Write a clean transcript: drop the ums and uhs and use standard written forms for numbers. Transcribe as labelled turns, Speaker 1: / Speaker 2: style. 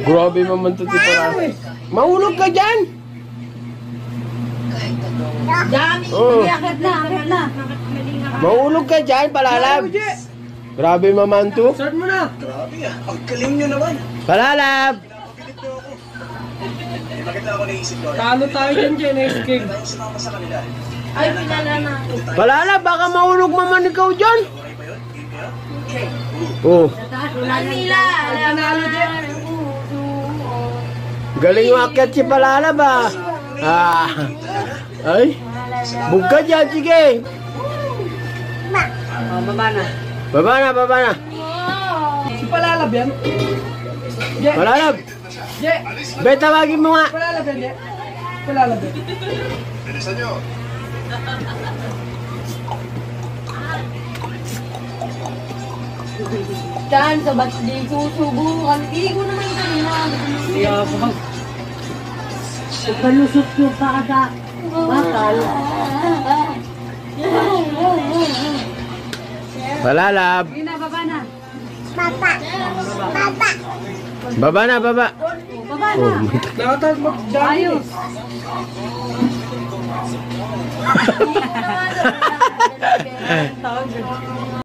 Speaker 1: Grabe naman to si Paralab. Mahulog ka dyan!
Speaker 2: Akit na.
Speaker 1: Mahulog ka dyan, Paralab. Grabe naman to.
Speaker 3: Start mo na.
Speaker 4: Grabe ah. Ang galing nyo naman.
Speaker 1: Paralab!
Speaker 4: Pilit nyo ako. Bakit ako naisip ko?
Speaker 3: Talo tayo dyan, escape.
Speaker 4: Tayo sumama sa kanila.
Speaker 2: Ay, pinala na.
Speaker 1: Paralab, baka mahulog naman ikaw dyan.
Speaker 4: Okay ba yun? Game ba yun?
Speaker 1: Oh,
Speaker 2: Manila.
Speaker 3: Panalo dyan.
Speaker 1: galing yung akyat si Paralab ah. Ah. Ay, bugka dyan, sige.
Speaker 3: Baba na.
Speaker 1: Baba na.
Speaker 3: Si Palalab yan.
Speaker 1: Paralab,
Speaker 3: Je.
Speaker 1: be, tawagin mo nga.
Speaker 3: Palalab yan, Je. Palalab yan.
Speaker 4: Bilisan nyo.
Speaker 2: Diyan, sa ba't di susubukan? Hindi ko naman kanina.
Speaker 3: Siya po.
Speaker 2: Palusot yung paa bakal.
Speaker 1: Paralab.
Speaker 2: Hindi na, baba na.
Speaker 1: Baba na.
Speaker 2: Baba na.
Speaker 1: Oh,
Speaker 3: Dapat mag-dami.
Speaker 2: Ayos.